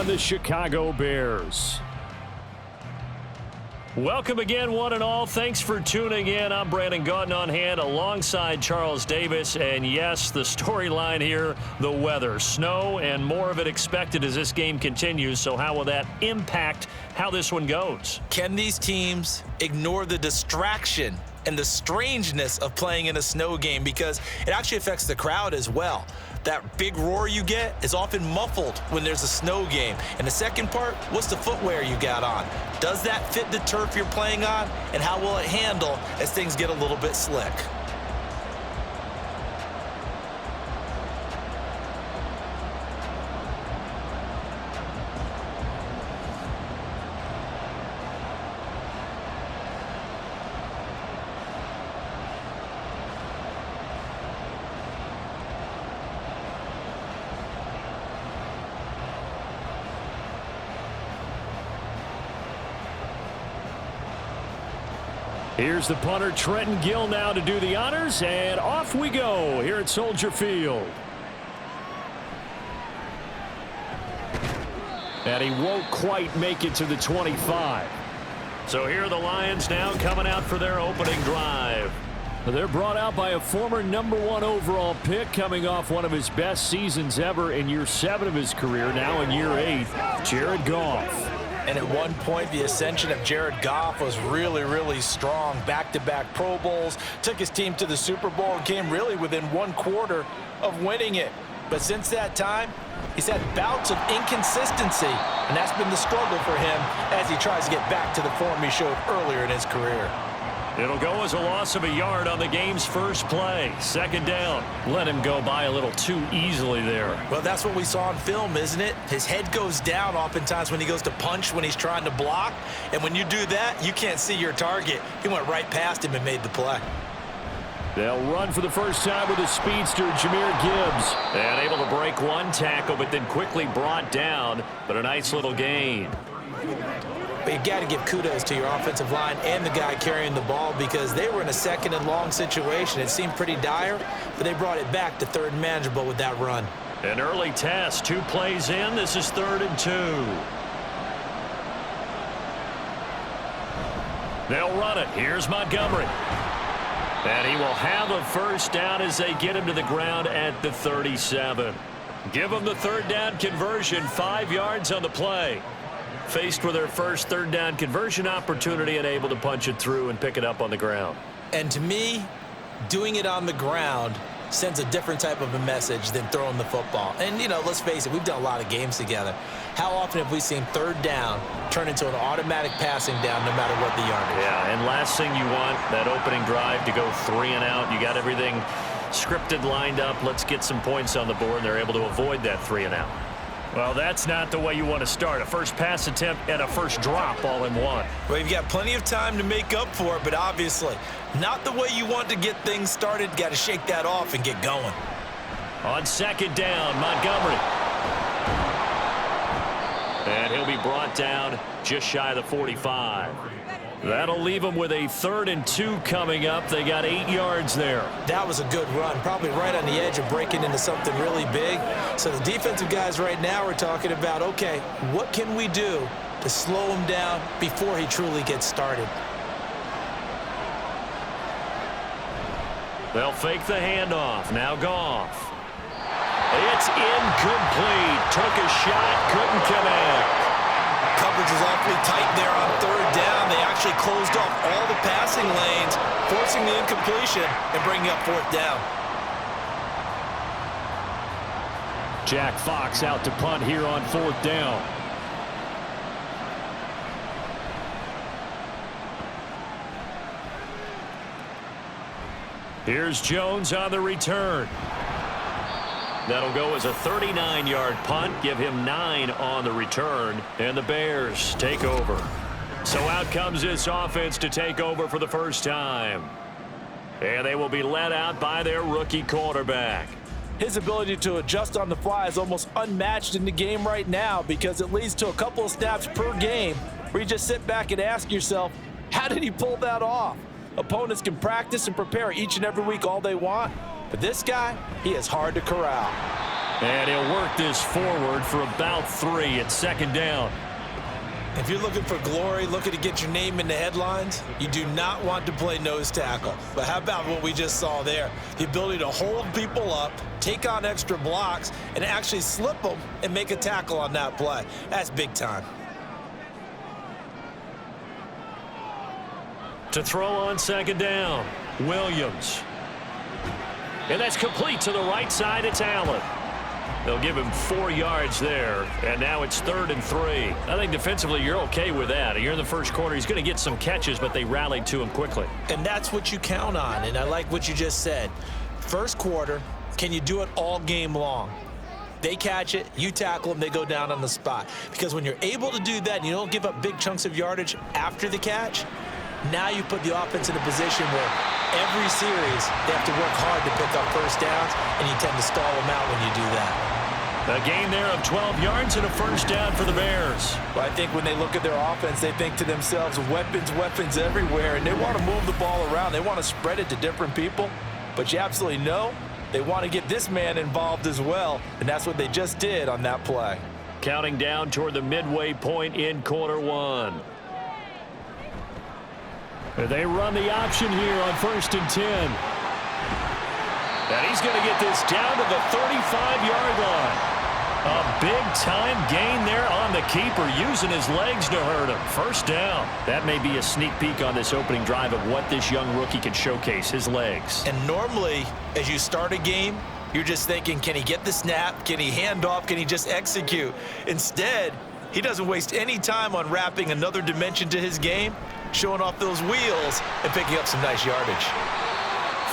on the Chicago Bears. Welcome again, one and all. Thanks for tuning in. I'm Brandon Gaudin on hand alongside Charles Davis. And yes, the storyline here, the weather. Snow and more of it expected as this game continues. So how will that impact how this one goes? Can these teams ignore the distraction and the strangeness of playing in a snow game? Because it actually affects the crowd as well. That big roar you get is often muffled when there's a snow game. And the second part, what's the footwear you got on? Does that fit the turf you're playing on? And how will it handle as things get a little bit slick? Here's the punter, Trenton Gill, now to do the honors, and off we go here at Soldier Field. And he won't quite make it to the 25. So here are the Lions now coming out for their opening drive. They're brought out by a former #1 overall pick, coming off one of his best seasons ever in year 7 of his career, now in year 8, Jared Goff. And at one point, the ascension of Jared Goff was really, really strong. Back-to-back Pro Bowls, took his team to the Super Bowl, and came really within 1/4 of winning it. But since that time, he's had bouts of inconsistency, and that's been the struggle for him as he tries to get back to the form he showed earlier in his career. It'll go as a loss of a yard on the game's first play. Second down. Let him go by a little too easily there. Well, that's what we saw on film, isn't it? His head goes down oftentimes when he goes to punch, when he's trying to block. And when you do that, you can't see your target. He went right past him and made the play. They'll run for the first time with the speedster, Jahmyr Gibbs. And able to break one tackle, but then quickly brought down. But a nice little gain. But you've got to give kudos to your offensive line and the guy carrying the ball, because they were in a second and long situation. It seemed pretty dire, but they brought it back to third and manageable with that run. An early test, 2 plays in. This is 3rd and 2. They'll run it. Here's Montgomery. And he will have a first down as they get him to the ground at the 37. Give them the 3rd down conversion, 5 yards on the play. Faced with their first 3rd down conversion opportunity and able to punch it through and pick it up on the ground. And to me, doing it on the ground sends a different type of a message than throwing the football. And, you know, let's face it, we've done a lot of games together. How often have we seen 3rd down turn into an automatic passing down no matter what the yardage? Yeah, and last thing you want, that opening drive to go 3 and out. You got everything scripted, lined up. Let's get some points on the board, and they're able to avoid that 3 and out. Well, that's not the way you want to start. A first pass attempt and a first drop all in one. Well, you've got plenty of time to make up for it, but obviously not the way you want to get things started. Got to shake that off and get going. On second down, Montgomery. And he'll be brought down just shy of the 45. That'll leave them with a 3rd and 2 coming up. They got 8 yards there. That was a good run, probably right on the edge of breaking into something really big. So the defensive guys right now are talking about, okay, what can we do to slow him down before he truly gets started? They'll fake the handoff. Now Goff. It's incomplete. Took a shot, couldn't connect. Coverage was awfully tight there on 3rd down. They actually closed off all the passing lanes, forcing the incompletion and bringing up 4th down. Jack Fox out to punt here on 4th down. Here's Jones on the return. That'll go as a 39-yard punt, give him 9 on the return, and the Bears take over. So out comes this offense to take over for the first time. And they will be led out by their rookie quarterback. His ability to adjust on the fly is almost unmatched in the game right now, because it leads to a couple of snaps per game where you just sit back and ask yourself, how did he pull that off? Opponents can practice and prepare each and every week all they want, but this guy, he is hard to corral. And he'll work this forward for about 3 at 2nd down. If you're looking for glory, looking to get your name in the headlines, you do not want to play nose tackle. But how about what we just saw there? The ability to hold people up, take on extra blocks, and actually slip them and make a tackle on that play. That's big time. To throw on 2nd down, Williams. And that's complete to the right side. It's Allen. They'll give him 4 yards there, and now it's 3rd and 3. I think defensively you're okay with that. You're in the first quarter. He's going to get some catches, but they rallied to him quickly. And that's what you count on, and I like what you just said. First quarter, can you do it all game long? They catch it, you tackle them, they go down on the spot. Because when you're able to do that and you don't give up big chunks of yardage after the catch, now you put the offense in a position where every series they have to work hard to pick up first downs, and you tend to stall them out when you do that. A gain there of 12 yards and a first down for the Bears. Well, I think when they look at their offense, they think to themselves, weapons, weapons everywhere, and they want to move the ball around. They want to spread it to different people, but you absolutely know they want to get this man involved as well, and that's what they just did on that play. Counting down toward the midway point in quarter 1. They run the option here on 1st and 10. And he's going to get this down to the 35-yard line. A big-time gain there on the keeper, using his legs to hurt him. First down. That may be a sneak peek on this opening drive of what this young rookie can showcase, his legs. And normally, as you start a game, you're just thinking, can he get the snap? Can he hand off? Can he just execute? Instead, he doesn't waste any time on wrapping another dimension to his game, showing off those wheels, and picking up some nice yardage.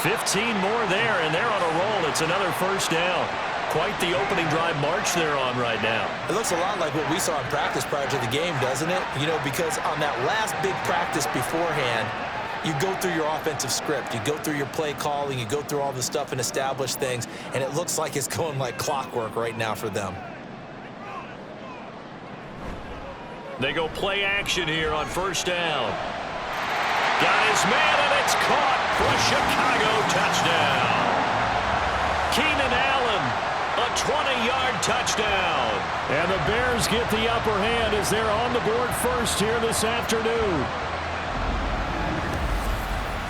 15 more there, and they're on a roll. It's another first down. Quite the opening drive march they're on right now. It looks a lot like what we saw in practice prior to the game, doesn't it? You know, because on that last big practice beforehand, you go through your offensive script. You go through your play calling. You go through all the stuff and establish things, and it looks like it's going like clockwork right now for them. They go play action here on first down. Got his man, and it's caught for a Chicago touchdown. Keenan Allen, a 20-yard touchdown. And the Bears get the upper hand as they're on the board first here this afternoon.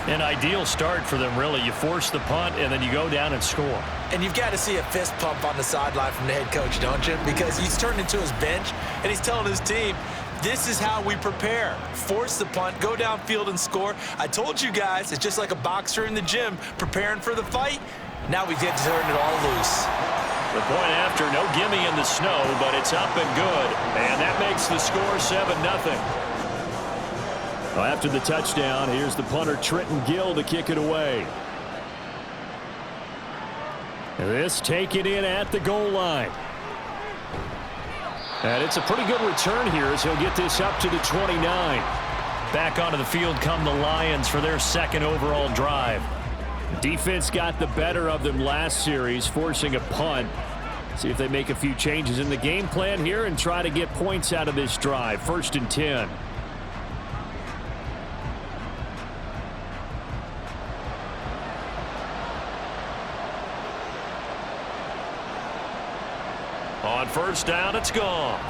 An ideal start for them, really. You force the punt, and then you go down and score. And you've got to see a fist pump on the sideline from the head coach, don't you? Because he's turned into his bench, and he's telling his team, this is how we prepare. Force the punt, go downfield and score. I told you guys, it's just like a boxer in the gym preparing for the fight. Now we get to turn it all loose. The point after, no gimme in the snow, but it's up and good. And that makes the score 7-0. Well, after the touchdown, here's the punter Trenton Gill to kick it away. And this taken in at the goal line. And it's a pretty good return here as he'll get this up to the 29. Back onto the field come the Lions for their second overall drive. Defense got the better of them last series, forcing a punt. See if they make a few changes in the game plan here and try to get points out of this drive. 1st and 10. On first down, it's Goff.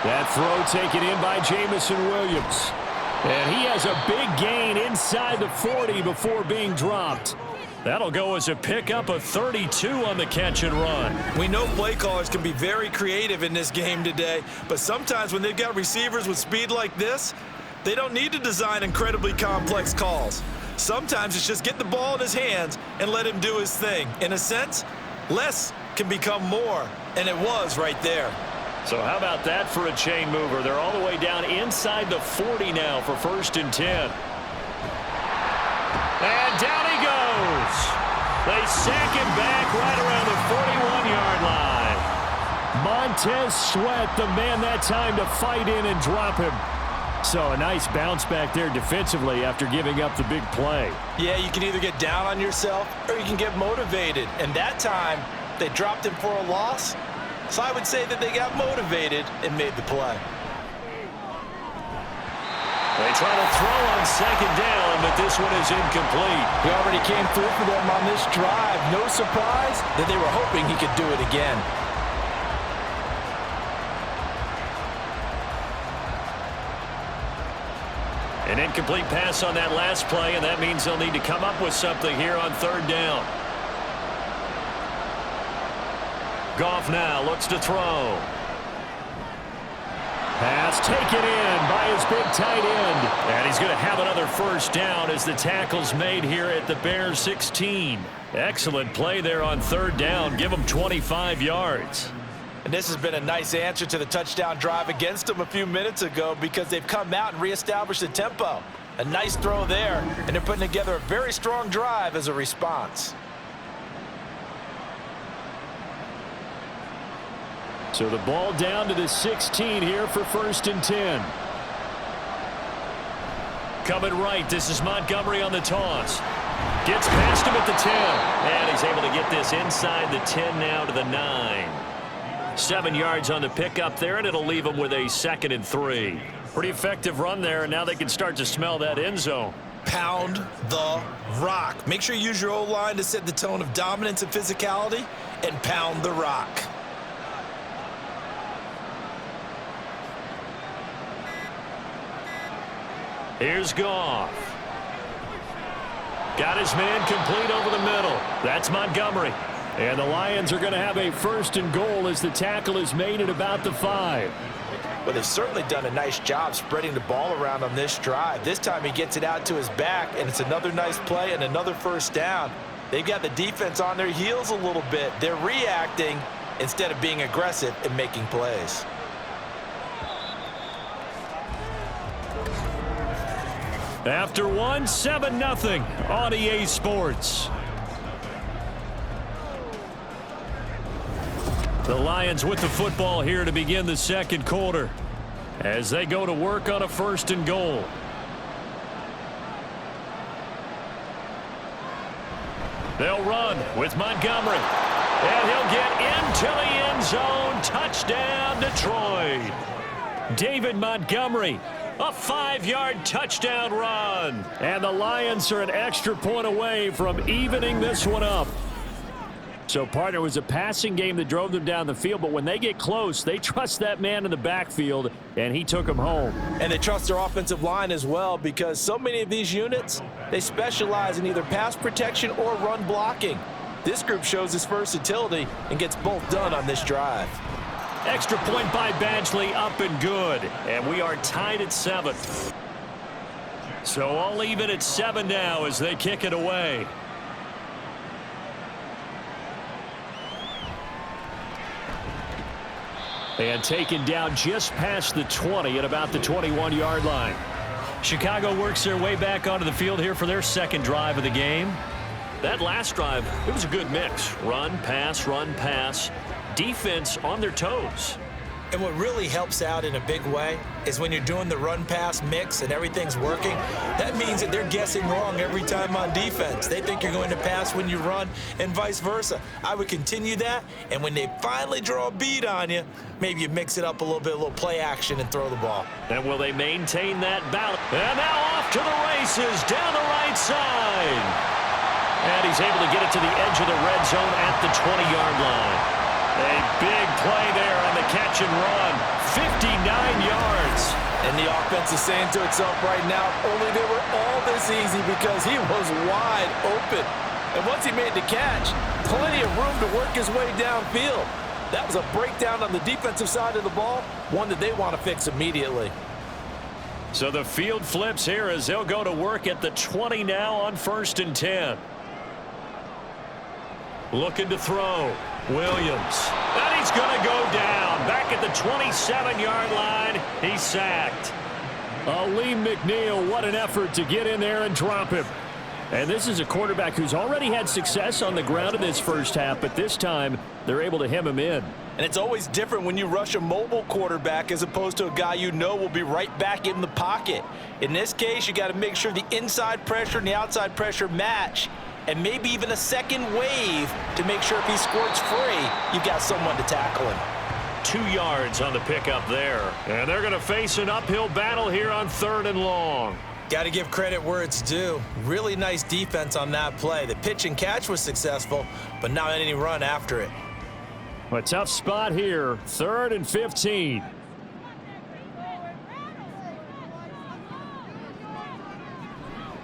That throw taken in by Jamison Williams. And he has a big gain inside the 40 before being dropped. That'll go as a pickup of 32 on the catch and run. We know play callers can be very creative in this game today, but sometimes when they've got receivers with speed like this, they don't need to design incredibly complex calls. Sometimes it's just get the ball in his hands and let him do his thing. In a sense, less can become more, and it was right there. So how about that for a chain mover? They're all the way down inside the 40 now for 1st and 10. And down he goes. They sack him back right around the 41-yard line. Montez Sweat, the man that time to fight in and drop him. So a nice bounce back there defensively after giving up the big play. Yeah, you can either get down on yourself or you can get motivated. And that time, they dropped him for a loss. So I would say that they got motivated and made the play. They try to throw on second down, but this one is incomplete. He already came through for them on this drive. No surprise that they were hoping he could do it again. An incomplete pass on that last play, and that means they'll need to come up with something here on third down. Goff now looks to throw. Pass taken in by his big tight end. And he's going to have another first down as the tackle's made here at the Bears 16. Excellent play there on third down. Give them 25 yards. And this has been a nice answer to the touchdown drive against them a few minutes ago because they've come out and reestablished the tempo. A nice throw there, and they're putting together a very strong drive as a response. So the ball down to the 16 here for 1st and 10. Coming right, this is Montgomery on the toss. Gets past him at the 10. And he's able to get this inside the 10 now to the 9. 7 yards on the pickup there, and it'll leave them with a 2nd and 3. Pretty effective run there, and now they can start to smell that end zone. Pound the rock. Make sure you use your O-line to set the tone of dominance and physicality, and pound the rock. Here's Goff. Got his man complete over the middle. That's Montgomery. And the Lions are going to have a 1st and goal as the tackle is made at about the 5. Well, they've certainly done a nice job spreading the ball around on this drive. This time he gets it out to his back, and it's another nice play and another first down. They've got the defense on their heels a little bit. They're reacting instead of being aggressive and making plays. After one, 7-0 on EA Sports. The Lions with the football here to begin the second quarter as they go to work on a 1st and goal. They'll run with Montgomery. And he'll get into the end zone. Touchdown, Detroit. David Montgomery, a 5-yard touchdown run. And the Lions are an extra point away from evening this one up. So, partner, it was a passing game that drove them down the field, but when they get close, they trust that man in the backfield, and he took them home. And they trust their offensive line as well because so many of these units, they specialize in either pass protection or run blocking. This group shows its versatility and gets both done on this drive. Extra point by Badgley, up and good. And we are tied at 7. So all even at 7 now as they kick it away. And taken down just past the 20 at about the 21-yard line. Chicago works their way back onto the field here for their second drive of the game. That last drive, it was a good mix. Run, pass, defense on their toes. And what really helps out in a big way is when you're doing the run-pass mix and everything's working, that means that they're guessing wrong every time on defense. They think you're going to pass when you run and vice versa. I would continue that, and when they finally draw a bead on you, maybe you mix it up a little play action and throw the ball. And will they maintain that balance? And now off to the races down the right side. And he's able to get it to the edge of the red zone at the 20-yard line. A big play there on the catch and run. 59 yards. And the offense is saying to itself right now, only they were all this easy because he was wide open. And once he made the catch, plenty of room to work his way downfield. That was a breakdown on the defensive side of the ball, one that they want to fix immediately. So the field flips here as they'll go to work at the 20 now on 1st and 10. Looking to throw. Williams. And he's going to go down. Back at the 27-yard line. He's sacked. Aleem McNeil, what an effort to get in there and drop him. And this is a quarterback who's already had success on the ground in this first half, but this time they're able to hem him in. And it's always different when you rush a mobile quarterback as opposed to a guy you know will be right back in the pocket. In this case, you got to make sure the inside pressure and the outside pressure match, and maybe even a second wave to make sure if he squirts free, you've got someone to tackle him. 2 yards on the pickup there. And they're going to face an uphill battle here on 3rd and long. Got to give credit where it's due. Really nice defense on that play. The pitch and catch was successful, but not any run after it. A tough spot here, 3rd and 15.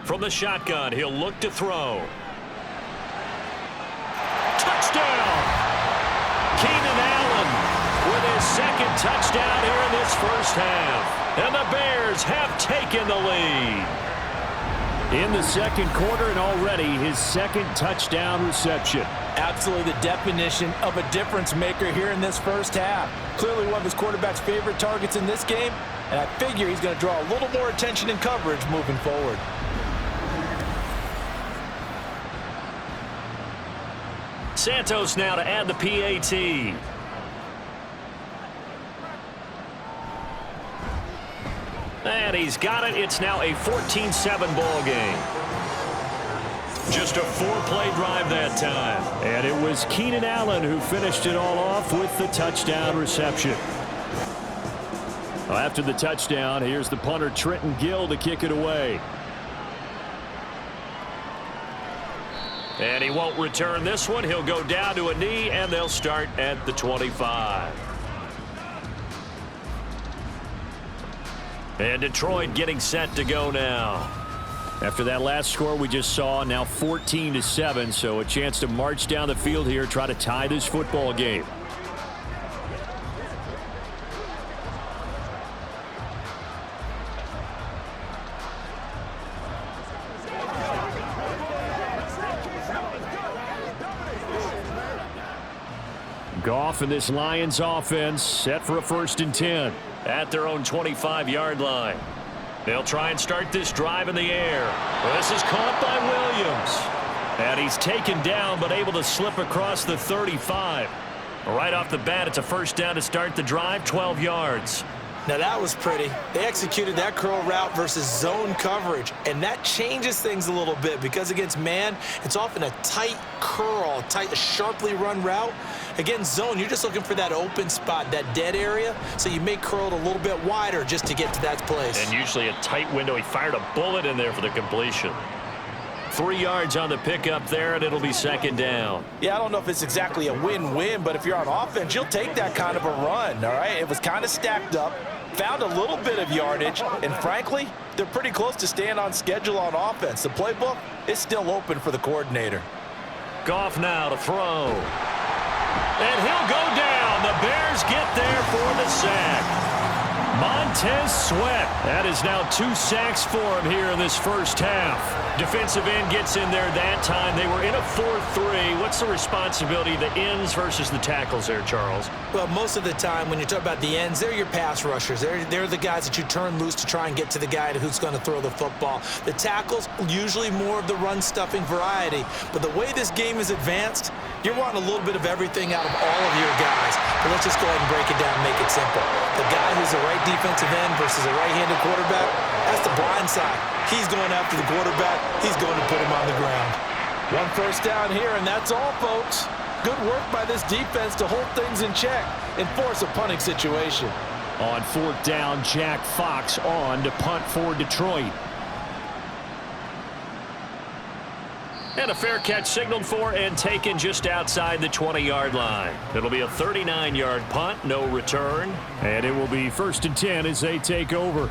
From the shotgun, he'll look to throw. Touchdown! Keenan Allen with his 2nd touchdown here in this first half. And the Bears have taken the lead. In the 2nd quarter, and already his 2nd touchdown reception. Absolutely the definition of a difference maker here in this first half. Clearly one of his quarterback's favorite targets in this game, and I figure he's going to draw a little more attention and coverage moving forward. Santos now to add the PAT. And he's got it. It's now a 14-7 ball game. Just a 4-play drive that time. And it was Keenan Allen who finished it all off with the touchdown reception. Well, after the touchdown, here's the punter Trenton Gill to kick it away. And he won't return this one. He'll go down to a knee, and they'll start at the 25. And Detroit getting set to go now. After that last score we just saw, now 14-7, so a chance to march down the field here, try to tie this football game. Goff and this Lions offense set for a 1st and 10 at their own 25-yard line. They'll try and start this drive in the air. Well, this is caught by Williams. And he's taken down but able to slip across the 35. Right off the bat, it's a 1st down to start the drive, 12 yards. Now that was pretty. They executed that curl route versus zone coverage, and that changes things a little bit because against man, it's often a tight curl, a sharply run route. Against zone, you're just looking for that open spot, that dead area, so you may curl it a little bit wider just to get to that place. And usually a tight window. He fired a bullet in there for the completion. 3 yards on the pickup there, and it'll be 2nd down. Yeah, I don't know if it's exactly a win-win, but if you're on offense, you'll take that kind of a run, all right? It was kind of stacked up, found a little bit of yardage, and frankly, they're pretty close to staying on schedule on offense. The playbook is still open for the coordinator. Goff now to throw. And he'll go down. The Bears get there for the sack. Montez Sweat. That is now 2 sacks for him here in this first half. Defensive end gets in there that time. They were in a 4-3. What's the responsibility of the ends versus the tackles there, Charles? Well, most of the time when you talk about the ends, they're your pass rushers. They're the guys that you turn loose to try and get to the guy who's going to throw the football. The tackles, usually more of the run-stuffing variety. But the way this game is advanced, you're wanting a little bit of everything out of all of your guys. But let's just go ahead and break it down and make it simple. The guy who's the right defensive end versus a right-handed quarterback, that's the blind side. He's going after the quarterback. He's going to put him on the ground. 1 first down here, and that's all, folks. Good work by this defense to hold things in check and force a punting situation. On 4th down, Jack Fox on to punt for Detroit. And a fair catch signaled for and taken just outside the 20-yard line. It'll be a 39-yard punt, no return. And it will be 1st and 10 as they take over.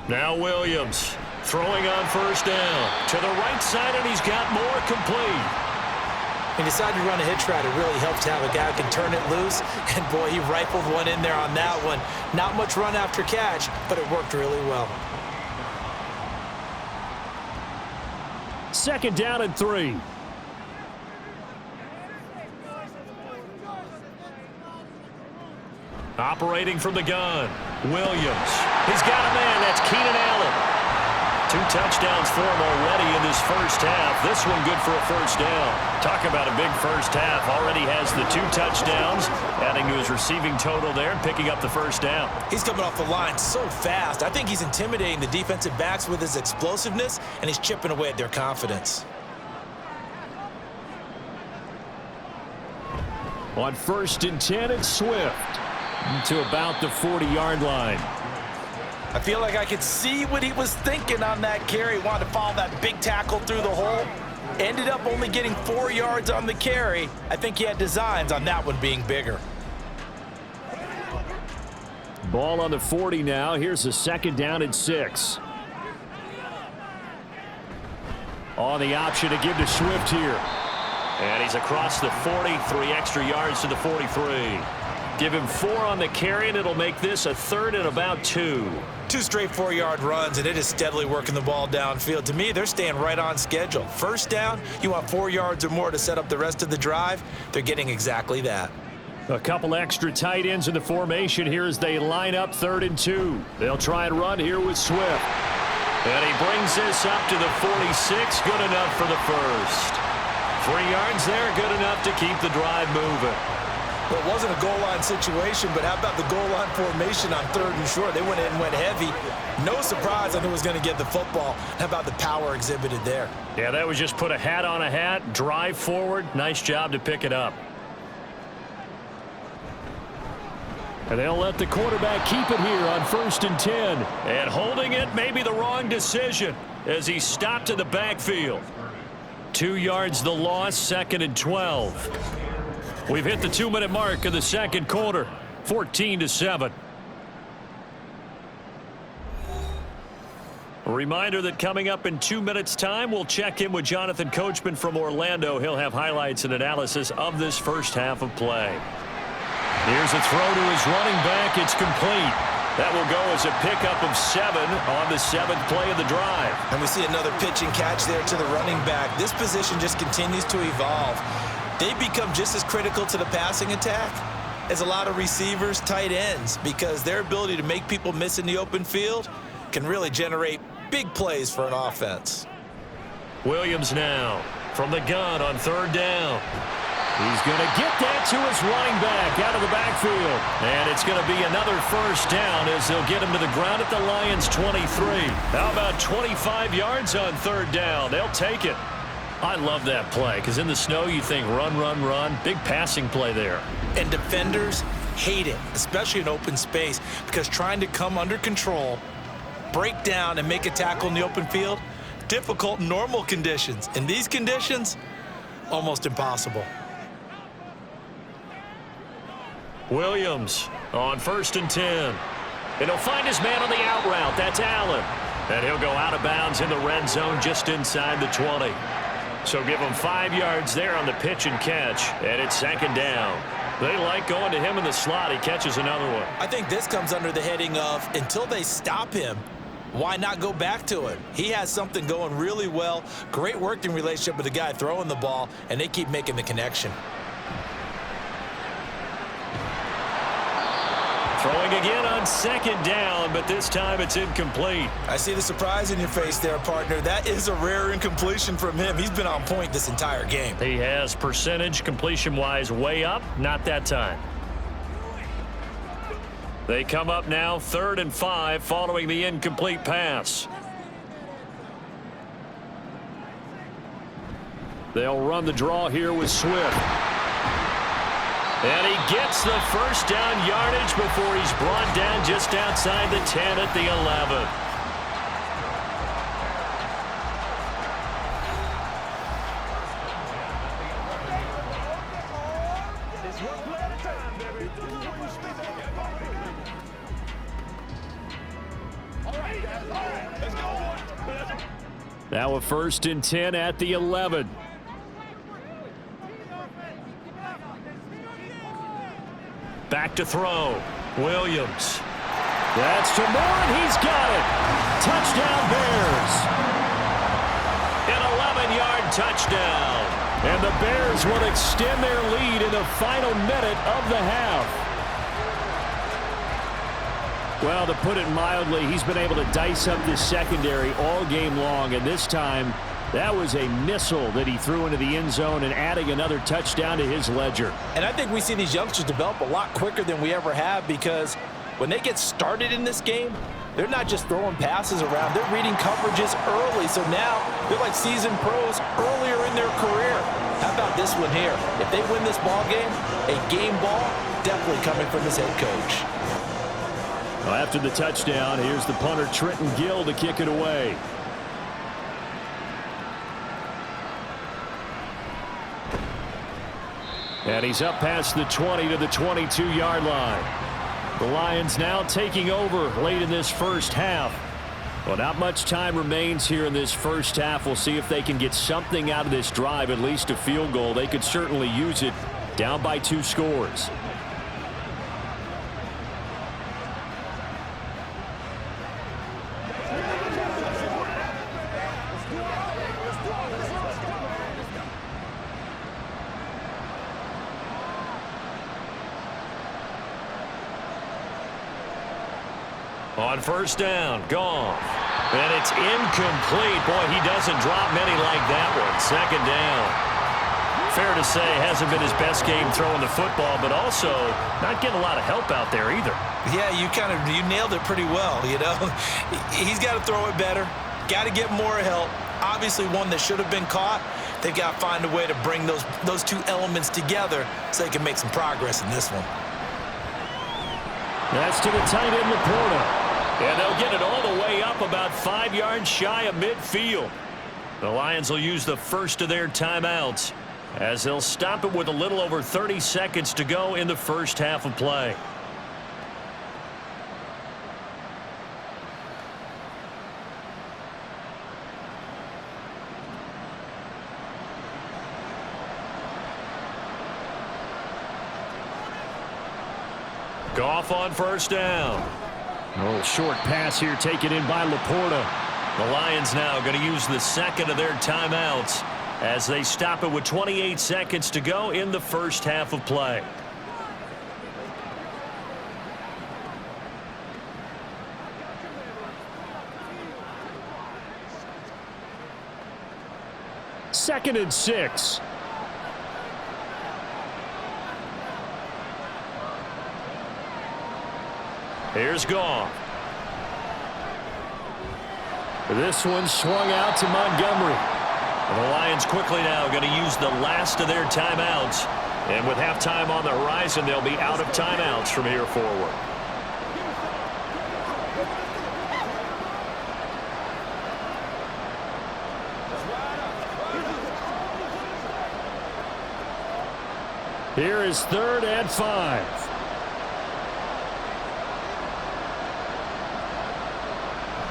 Now Williams throwing on 1st down. To the right side, and he's got more complete. He decided to run a hitch route. It really helps to have a guy who can turn it loose. And, boy, he rifled one in there on that one. Not much run after catch, but it worked really well. 2nd down and 3. Operating from the gun, Williams. He's got a man. That's Keenan Allen. 2 touchdowns for him already in this first half. This one good for a first down. Talk about a big first half. Already has the 2 touchdowns, adding to his receiving total there and picking up the first down. He's coming off the line so fast. I think he's intimidating the defensive backs with his explosiveness, and he's chipping away at their confidence. On 1st and 10, it's Swift to about the 40-yard line. I feel like I could see what he was thinking on that carry. Wanted to follow that big tackle through the hole. Ended up only getting 4 yards on the carry. I think he had designs on that one being bigger. Ball on the 40 now. Here's a 2nd down and 6. On the option to give to Swift here. And he's across the 40, 3 extra yards to the 43. Give him 4 on the carry, and it'll make this a 3rd and about 2. 2 straight 4-yard runs, and it is steadily working the ball downfield. To me, they're staying right on schedule. First down, you want 4 yards or more to set up the rest of the drive. They're getting exactly that. A couple extra tight ends in the formation here as they line up 3rd and 2. They'll try and run here with Swift. And he brings this up to the 46. Good enough for the first. 3 yards there, good enough to keep the drive moving. Well, it wasn't a goal line situation, but how about the goal line formation on 3rd and short? They went in and went heavy. No surprise on who was going to get the football. How about the power exhibited there? Yeah, that was just put a hat on a hat, drive forward. Nice job to pick it up. And they'll let the quarterback keep it here on 1st and 10. And holding it may be the wrong decision as he stopped in the backfield. 2 yards the loss, 2nd and 12. We've hit the 2-minute mark of the 2nd quarter, 14-7. A reminder that coming up in 2 minutes' time, we'll check in with Jonathan Coachman from Orlando. He'll have highlights and analysis of this first half of play. Here's a throw to his running back. It's complete. That will go as a pickup of 7 on the 7th play of the drive. And we see another pitch and catch there to the running back. This position just continues to evolve. They become just as critical to the passing attack as a lot of receivers, tight ends, because their ability to make people miss in the open field can really generate big plays for an offense. Williams now from the gun on 3rd down. He's going to get that to his running back out of the backfield. And it's going to be another first down as they'll get him to the ground at the Lions' 23. How about 25 yards on 3rd down? They'll take it. I love that play because in the snow you think run, run, run. Big passing play there. And defenders hate it, especially in open space, because trying to come under control, break down, and make a tackle in the open field, difficult in normal conditions. In these conditions, almost impossible. Williams on 1st and 10. And he'll find his man on the out route. That's Allen. And he'll go out of bounds in the red zone just inside the 20. So give him 5 yards there on the pitch and catch. And it's 2nd down. They like going to him in the slot. He catches another one. I think this comes under the heading of until they stop him, why not go back to it? He has something going really well. Great working relationship with the guy throwing the ball, and they keep making the connection. Throwing again on 2nd down, but this time it's incomplete. I see the surprise in your face there, partner. That is a rare incompletion from him. He's been on point this entire game. He has percentage completion-wise way up, not that time. They come up now 3rd and 5 following the incomplete pass. They'll run the draw here with Swift. And he gets the first down yardage before he's brought down just outside the 10 at the 11. Now a 1st and 10 at the 11. Back to throw. Williams. That's to Moore, and he's got it. Touchdown, Bears. An 11-yard touchdown. And the Bears will extend their lead in the final minute of the half. Well, to put it mildly, he's been able to dice up this secondary all game long, and this time that was a missile that he threw into the end zone and adding another touchdown to his ledger. And I think we see these youngsters develop a lot quicker than we ever have, because when they get started in this game, they're not just throwing passes around. They're reading coverages early. So now they're like seasoned pros earlier in their career. How about this one here? If they win this ball game, a game ball definitely coming from his head coach. Well, after the touchdown, here's the punter Trenton Gill to kick it away. And he's up past the 20 to the 22-yard line. The Lions now taking over late in this first half. Well, not much time remains here in this first half. We'll see if they can get something out of this drive, at least a field goal. They could certainly use it, down by 2 scores. On first down, Goff. And it's incomplete. Boy, he doesn't drop many like that one. Second down. Fair to say, hasn't been his best game throwing the football, but also not getting a lot of help out there either. Yeah, you nailed it pretty well, you know. He's got to throw it better. Got to get more help. Obviously one that should have been caught. They've got to find a way to bring those two elements together so they can make some progress in this one. That's to the tight end, Laporta. And they'll get it all the way up about 5 yards shy of midfield. The Lions will use the first of their timeouts as they'll stop it with a little over 30 seconds to go in the first half of play. Goff on first down. A little short pass here taken in by Laporta. The Lions now going to use the second of their timeouts as they stop it with 28 seconds to go in the first half of play. Second and 6. Here's Goff. This one swung out to Montgomery. And the Lions quickly now going to use the last of their timeouts. And with halftime on the horizon, they'll be out of timeouts from here forward. Here is 3rd and 5.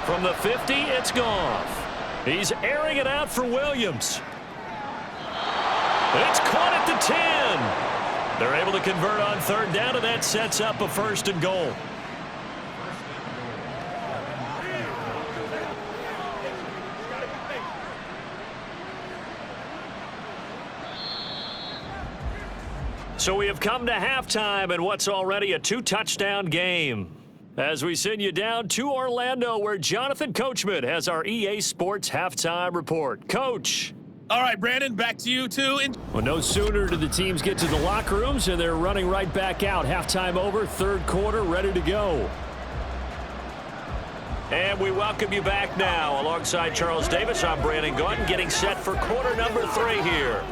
From the 50, it's Goff. He's airing it out for Williams. It's caught at the 10. They're able to convert on 3rd down, and that sets up a 1st and goal. So we have come to halftime in what's already a 2-touchdown game, as we send you down to Orlando, where Jonathan Coachman has our EA Sports Halftime Report. Coach. All right, Brandon, back to you, too. Well, no sooner do the teams get to the locker rooms, and they're running right back out. Halftime over, 3rd quarter, ready to go. And we welcome you back now. Alongside Charles Davis, I'm Brandon Gunn, getting set for quarter number 3 here.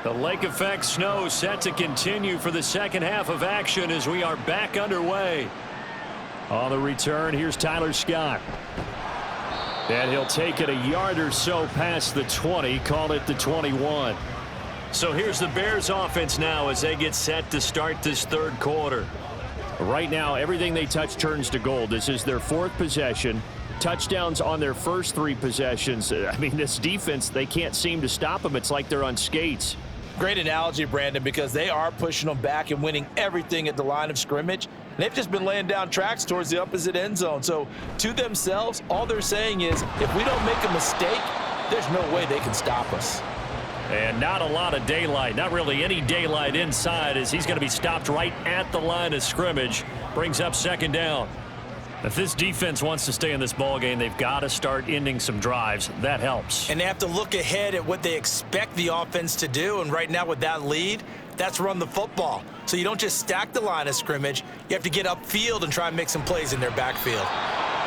The lake effect snow set to continue for the second half of action as we are back underway. On the return, here's Tyler Scott. And he'll take it a yard or so past the 20, call it the 21. So here's the Bears offense now as they get set to start this 3rd quarter. Right now, everything they touch turns to gold. This is their 4th possession. Touchdowns on their first 3 possessions. I mean, this defense, they can't seem to stop them. It's like they're on skates. Great analogy, Brandon, because they are pushing them back and winning everything at the line of scrimmage. And they've just been laying down tracks towards the opposite end zone. So to themselves, all they're saying is, if we don't make a mistake, there's no way they can stop us. And not a lot of daylight, not really any daylight inside, as he's going to be stopped right at the line of scrimmage. Brings up 2nd down. If this defense wants to stay in this ballgame, they've got to start ending some drives. That helps. And they have to look ahead at what they expect the offense to do. And right now with that lead, that's run the football. So you don't just stack the line of scrimmage. You have to get upfield and try and make some plays in their backfield.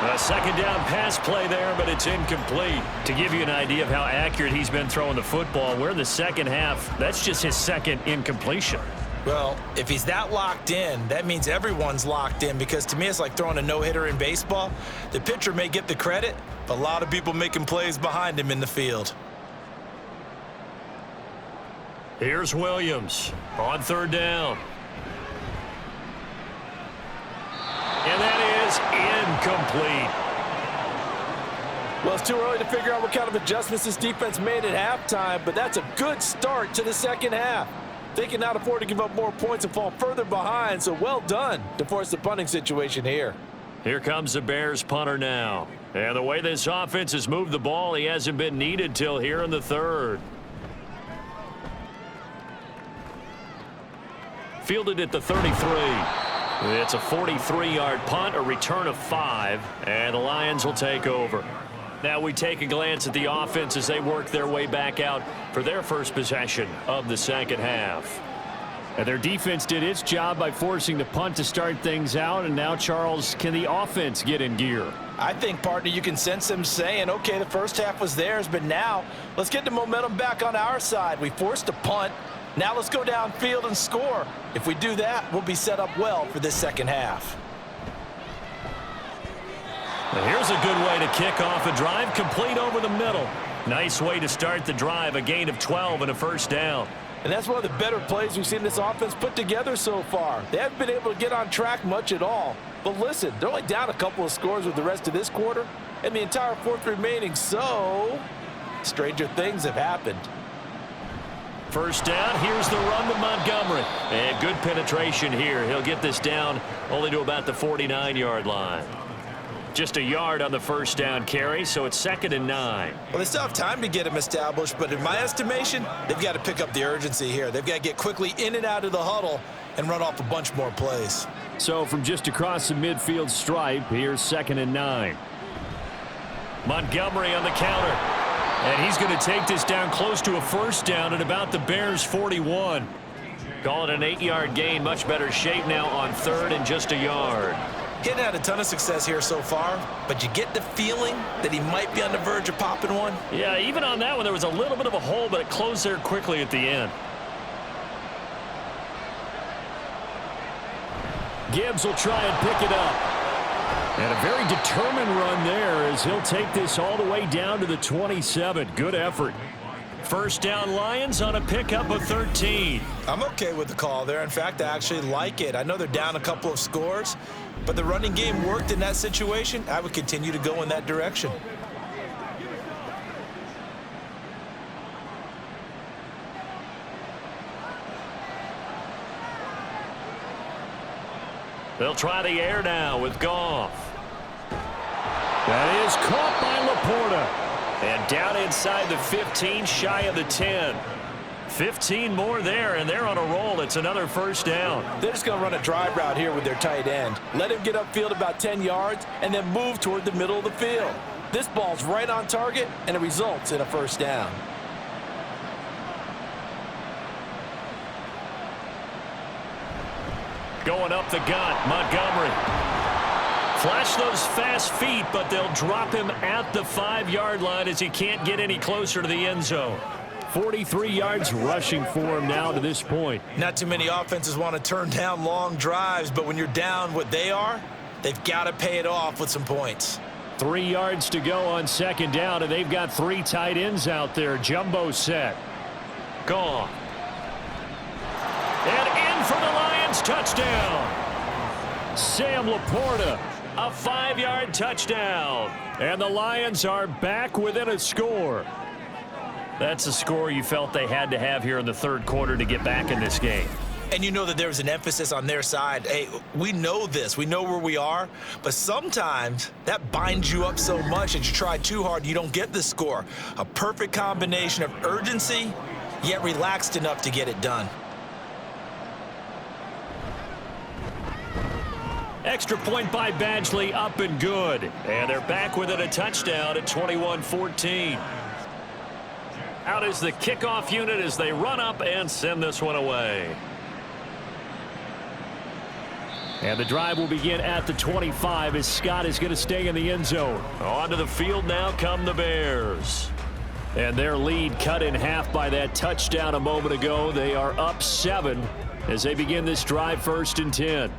A 2nd down pass play there, but it's incomplete. To give you an idea of how accurate he's been throwing the football, we're in the second half. That's just his 2nd incompletion. Well, if he's that locked in, that means everyone's locked in, because to me it's like throwing a no-hitter in baseball. The pitcher may get the credit, but a lot of people making plays behind him in the field. Here's Williams on 3rd down. And that is incomplete. Well, it's too early to figure out what kind of adjustments this defense made at halftime, but that's a good start to the second half. They cannot afford to give up more points and fall further behind, so well done to force the punting situation here. Here comes the Bears punter now. And the way this offense has moved the ball, he hasn't been needed till here in the 3rd. Fielded at the 33. It's a 43-yard punt, a return of 5, and the Lions will take over. Now we take a glance at the offense as they work their way back out for their first possession of the second half. And their defense did its job by forcing the punt to start things out, and now, Charles, can the offense get in gear? I think, partner, you can sense them saying, okay, the first half was theirs, but now let's get the momentum back on our side. We forced a punt. Now let's go downfield and score. If we do that, we'll be set up well for this second half. Well, here's a good way to kick off a drive, complete over the middle. Nice way to start the drive, a gain of 12 and a 1st down. And that's one of the better plays we've seen this offense put together so far. They haven't been able to get on track much at all. But listen, they're only down a couple of scores with the rest of this quarter and the entire 4th remaining, so stranger things have happened. 1st down, here's the run to Montgomery. And good penetration here. He'll get this down only to about the 49-yard line. Just a yard on the 1st down carry, so it's 2nd and 9. Well, they still have time to get him established, but in my estimation, they've got to pick up the urgency here. They've got to get quickly in and out of the huddle and run off a bunch more plays. So from just across the midfield stripe, here's 2nd and 9. Montgomery on the counter. And he's going to take this down close to a 1st down at about the Bears' 41. Call it an 8-yard gain. Much better shape now on 3rd and just a yard. Getting had a ton of success here so far, but you get the feeling that he might be on the verge of popping one. Yeah, even on that one, there was a little bit of a hole, but it closed there quickly at the end. Gibbs will try and pick it up. And a very determined run there as he'll take this all the way down to the 27. Good effort. 1st down Lions on a pickup of 13. I'm okay with the call there. In fact, I actually like it. I know they're down a couple of scores, but the running game worked in that situation. I would continue to go in that direction. They'll try the air now with Goff. That is caught by Laporta. And down inside the 15, shy of the 10. 15 more there, and they're on a roll. It's another 1st down. They're just going to run a drive route here with their tight end. Let him get upfield about 10 yards and then move toward the middle of the field. This ball's right on target, and it results in a 1st down. Going up the gut, Montgomery. Flash those fast feet, but they'll drop him at the 5-yard line as he can't get any closer to the end zone. 43 yards rushing for him now to this point. Not too many offenses want to turn down long drives, but when you're down what they are, they've got to pay it off with some points. 3 yards to go on 2nd down, and they've got 3 tight ends out there. Jumbo set. Gone. And in for the Lions touchdown. Sam Laporta, a 5-yard touchdown. And the Lions are back within a score. That's a score you felt they had to have here in the third quarter to get back in this game. And you know that there's an emphasis on their side. Hey, we know this. We know where we are. But sometimes that binds you up so much that you try too hard, you don't get the score. A perfect combination of urgency, yet relaxed enough to get it done. Extra point by Badgley, up and good. And they're back within a touchdown at 21-14. Out is the kickoff unit as they run up and send this one away. And the drive will begin at the 25 as Scott is going to stay in the end zone. Onto the field now come the Bears. And their lead cut in half by that touchdown a moment ago. They are up 7 as they begin this drive, 1st and 10.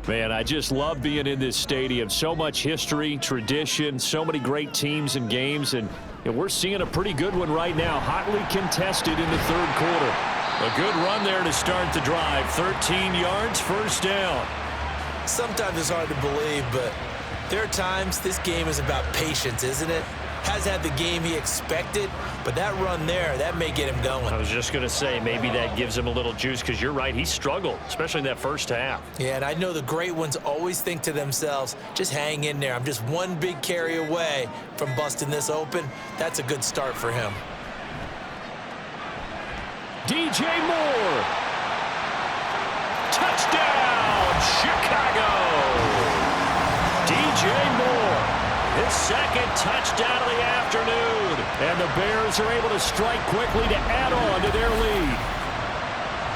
Man, I just love being in this stadium. So much history, tradition, so many great teams and games, and we're seeing a pretty good one right now. Hotly contested in the third quarter. A good run there to start the drive. 13 yards, 1st down. Sometimes it's hard to believe, but there are times this game is about patience, isn't it? Has had the game he expected, but that run there, that may get him going. I was just going to say, maybe that gives him a little juice, because you're right, he struggled, especially in that first half. Yeah, and I know the great ones always think to themselves, just hang in there. I'm just one big carry away from busting this open. That's a good start for him. DJ Moore. Touchdown, Chicago. DJ Moore. His second touchdown of the afternoon. And the Bears are able to strike quickly to add on to their lead.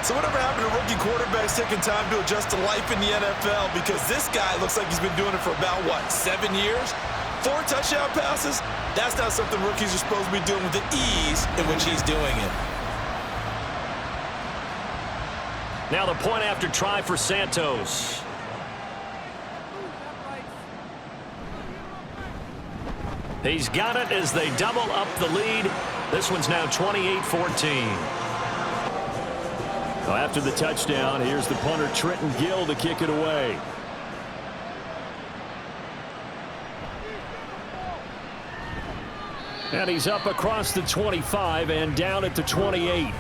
So whatever happened to rookie quarterbacks taking time to adjust to life in the NFL? Because this guy looks like he's been doing it for about, 7 years? 4 touchdown passes? That's not something rookies are supposed to be doing with the ease in which he's doing it. Now the point after try for Santos. He's got it as they double up the lead. This one's now 28-14. Well, after the touchdown, here's the punter Trenton Gill to kick it away. And he's up across the 25 and down at the 28.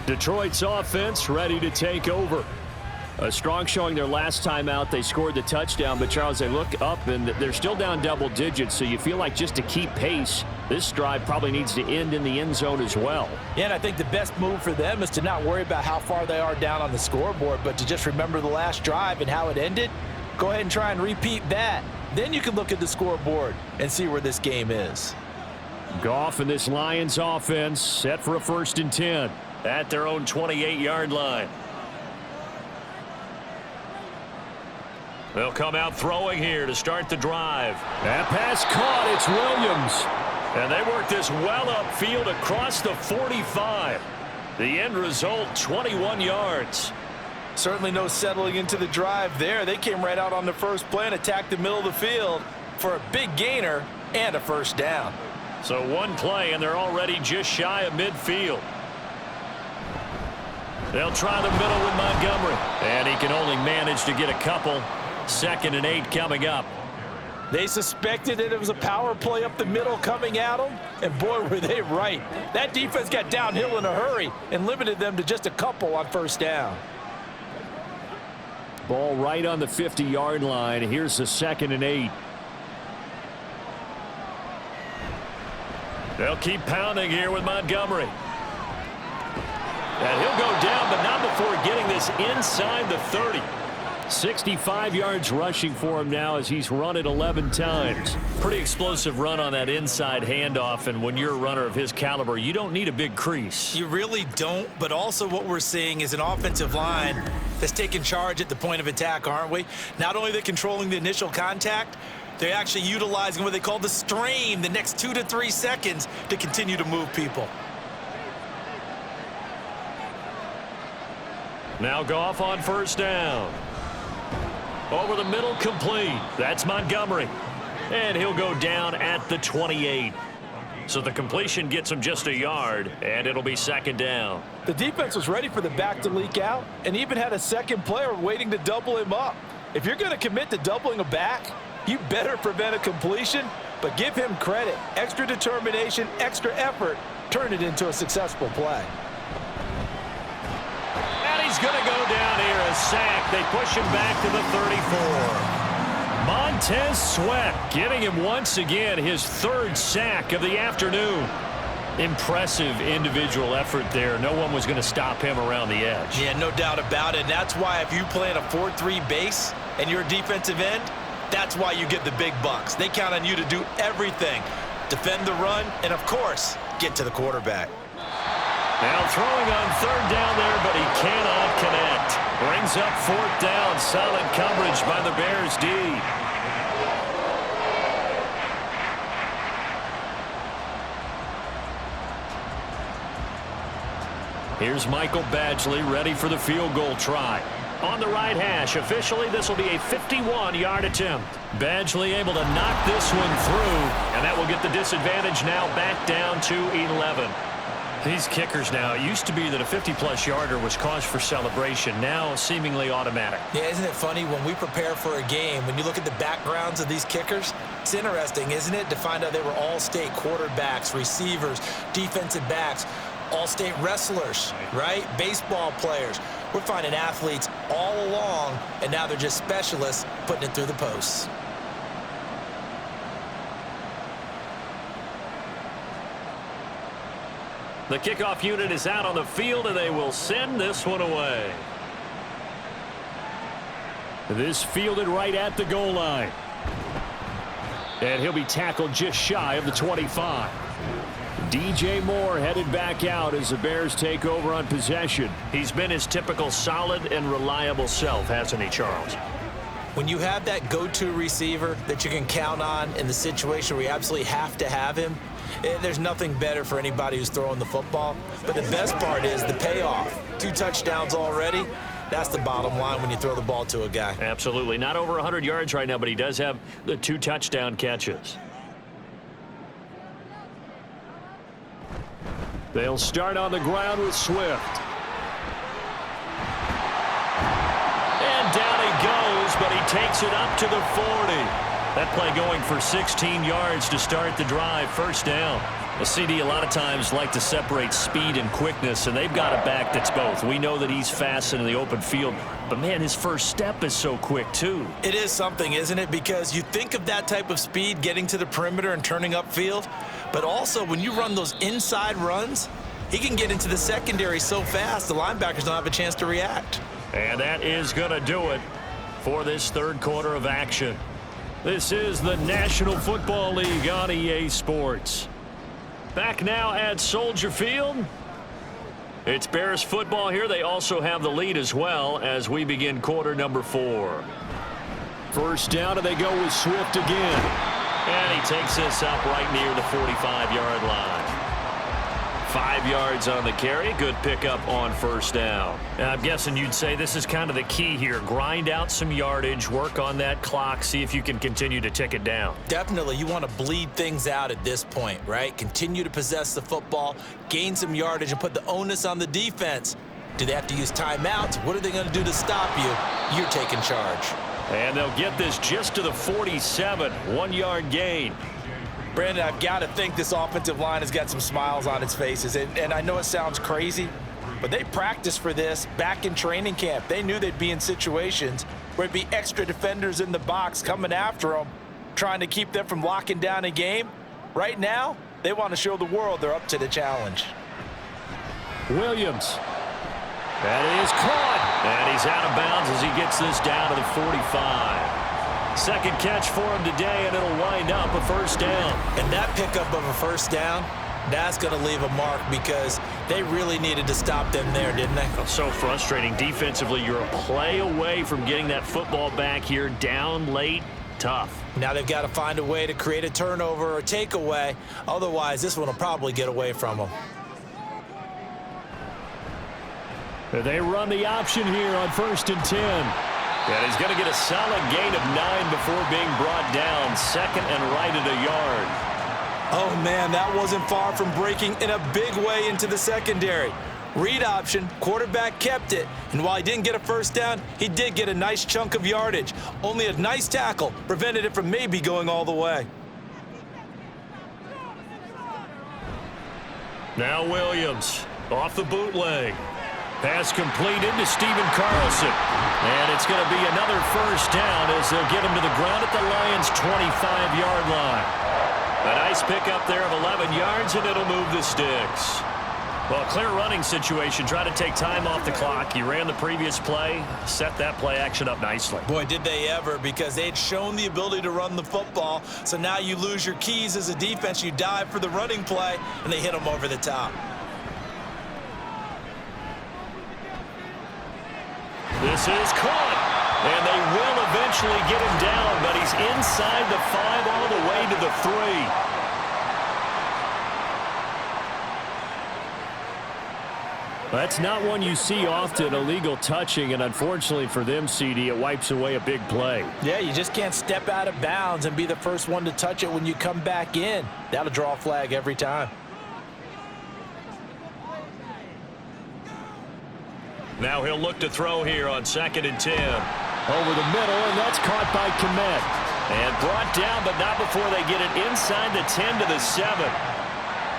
Detroit's offense ready to take over. A strong showing their last time out. They scored the touchdown, but Charles, they look up and they're still down double digits, so you feel like just to keep pace, this drive probably needs to end in the end zone as well. Yeah, and I think the best move for them is to not worry about how far they are down on the scoreboard, but to just remember the last drive and how it ended. Go ahead and try and repeat that. Then you can look at the scoreboard and see where this game is. Goff and this Lions offense set for a 1st and 10 at their own 28-yard line. They'll come out throwing here to start the drive. That pass caught. It's Williams. And they work this well upfield across the 45. The end result, 21 yards. Certainly no settling into the drive there. They came right out on the first play and attacked the middle of the field for a big gainer and a 1st down. So one play, and they're already just shy of midfield. They'll try the middle with Montgomery. And he can only manage to get a couple. 2nd and 8 coming up. They suspected that it was a power play up the middle coming at them, and boy, were they right. That defense got downhill in a hurry and limited them to just a couple on 1st down. Ball right on the 50-yard line. Here's the 2nd and 8. They'll keep pounding here with Montgomery. And he'll go down, but not before getting this inside the 30. 65 yards rushing for him now as he's run it 11 times. Pretty explosive run on that inside handoff, and when you're a runner of his caliber, you don't need a big crease. You really don't, but also what we're seeing is an offensive line that's taking charge at the point of attack, aren't we? Not only are they controlling the initial contact, they're actually utilizing what they call the strain the next 2 to 3 seconds to continue to move people. Now Goff on 1st down. Over the middle, complete. That's Montgomery. And he'll go down at the 28. So the completion gets him just a yard, and it'll be second down. The defense was ready for the back to leak out and even had a second player waiting to double him up. If you're going to commit to doubling a back, you better prevent a completion, but give him credit. Extra determination, extra effort, turn it into a successful play. And he's going to go down here, a sack. They push him back to the 34. Montez Sweat getting him once again his third sack of the afternoon. Impressive individual effort there. No one was going to stop him around the edge. Yeah, no doubt about it. And that's why if you play in a 4-3 base and you're a defensive end, that's why you get the big bucks. They count on you to do everything. Defend the run and, of course, get to the quarterback. Now throwing on third down there, but he cannot connect. Brings up fourth down. Solid coverage by the Bears D. Here's Michael Badgley ready for the field goal try. On the right hash, officially this will be a 51-yard attempt. Badgley able to knock this one through, and that will get the disadvantage now back down to 11. These kickers now, it used to be that a 50-plus yarder was cause for celebration. Now seemingly automatic. Yeah, isn't it funny when we prepare for a game, when you look at the backgrounds of these kickers, it's interesting, isn't it, to find out they were all-state quarterbacks, receivers, defensive backs, all-state wrestlers, right? Baseball players. We're finding athletes all along, and now they're just specialists putting it through the posts. The kickoff unit is out on the field, and they will send this one away. This fielded right at the goal line. And he'll be tackled just shy of the 25. DJ Moore headed back out as the Bears take over on possession. He's been his typical solid and reliable self, hasn't he, Charles? When you have that go-to receiver that you can count on in the situation where you absolutely have to have him, there's nothing better for anybody who's throwing the football. But the best part is the payoff. 2 touchdowns already. That's the bottom line when you throw the ball to a guy. Absolutely. Not over 100 yards right now, but he does have the 2 touchdown catches. They'll start on the ground with Swift. And down he goes, but he takes it up to the 40. That play going for 16 yards to start the drive. First down. The CD a lot of times like to separate speed and quickness, and they've got a back that's both. We know that he's fast in the open field, but, man, his first step is so quick, too. It is something, isn't it? Because you think of that type of speed getting to the perimeter and turning upfield, but also when you run those inside runs, he can get into the secondary so fast the linebackers don't have a chance to react. And that is going to do it for this third quarter of action. This is the National Football League on EA Sports. Back now at Soldier Field. It's Bears football here. They also have the lead as well as we begin quarter number 4. First down, and they go with Swift again. And he takes this up right near the 45-yard line. 5 yards on the carry. Good pickup on first down. And I'm guessing you'd say this is kind of the key here. Grind out some yardage, work on that clock, see if you can continue to tick it down. Definitely. You want to bleed things out at this point, right? Continue to possess the football, gain some yardage, and put the onus on the defense. Do they have to use timeouts? What are they going to do to stop you? You're taking charge. And they'll get this just to the 47. 1-yard gain. Brandon, I've got to think this offensive line has got some smiles on its faces. And I know it sounds crazy, but they practiced for this back in training camp. They knew they'd be in situations where it'd be extra defenders in the box coming after them, trying to keep them from locking down a game. Right now, they want to show the world they're up to the challenge. Williams. That is caught. And he's out of bounds as he gets this down to the 45. Second catch for him today, and it'll wind up a first down. And that pickup of a first down, that's going to leave a mark because they really needed to stop them there, didn't they? So frustrating. Defensively, you're a play away from getting that football back here. Down late, tough. Now they've got to find a way to create a turnover or takeaway. Otherwise, this one will probably get away from them. They run the option here on 1st and 10. And he's going to get a solid gain of 9 before being brought down. Second and right at a yard. Oh, man, that wasn't far from breaking in a big way into the secondary. Read option, quarterback kept it, and while he didn't get a first down, he did get a nice chunk of yardage. Only a nice tackle prevented it from maybe going all the way. Now Williams off the bootleg. Pass completed to Stephen Carlson. And it's going to be another first down as they'll get him to the ground at the Lions' 25-yard line. A nice pickup there of 11 yards, and it'll move the sticks. Well, clear running situation. Try to take time off the clock. He ran the previous play, set that play action up nicely. Boy, did they ever, because they'd shown the ability to run the football. So now you lose your keys as a defense. You dive for the running play, and they hit them over the top. This is caught, and they will eventually get him down, but he's inside the 5 all the way to the 3. That's not one you see often, illegal touching, and unfortunately for them, CD, it wipes away a big play. Yeah, you just can't step out of bounds and be the first one to touch it when you come back in. That'll draw a flag every time. Now he'll look to throw here on 2nd and 10. Over the middle, and that's caught by Kmet. And brought down, but not before they get it inside the 10 to the 7.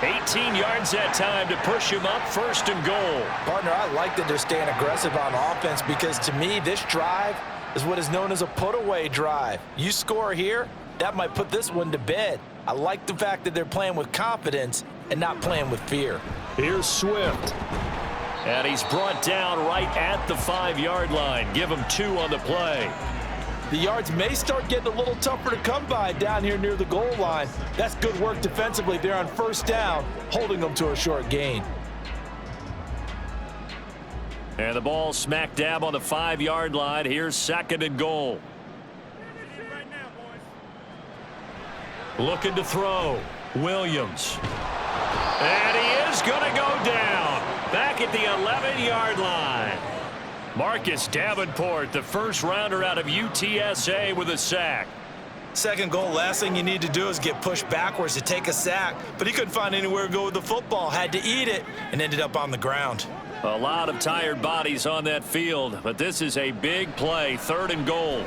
18 yards that time to push him up 1st and goal. Partner, I like that they're staying aggressive on offense because to me, this drive is what is known as a put-away drive. You score here, that might put this one to bed. I like the fact that they're playing with confidence and not playing with fear. Here's Swift. And he's brought down right at the 5-yard line. Give him 2 on the play. The yards may start getting a little tougher to come by down here near the goal line. That's good work defensively there on 1st down, holding them to a short gain. And the ball smack dab on the 5-yard line. Here's 2nd and goal. Looking to throw. Williams. And he is going to go down. Back at the 11-yard line. Marcus Davenport, the first rounder out of UTSA with a sack. 2nd goal, last thing you need to do is get pushed backwards to take a sack. But he couldn't find anywhere to go with the football. Had to eat it and ended up on the ground. A lot of tired bodies on that field, but this is a big play, 3rd and goal.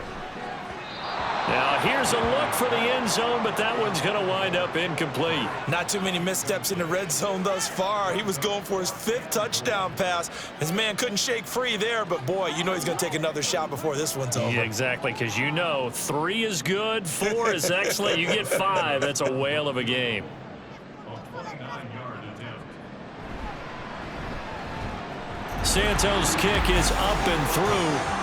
Now here's a look for the end zone, but that one's going to wind up incomplete. Not too many missteps in the red zone thus far. He was going for his 5th touchdown pass. His man couldn't shake free there, but boy, you know he's going to take another shot before this one's over. Yeah, exactly, because you know 3 is good, 4 is excellent. You get 5, that's a whale of a game. Santos' kick is up and through.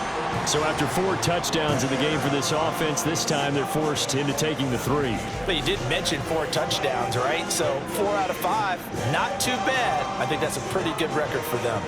So after 4 touchdowns in the game for this offense, this time they're forced into taking the 3. But you did mention 4 touchdowns, right? So 4 out of 5, not too bad. I think that's a pretty good record for them.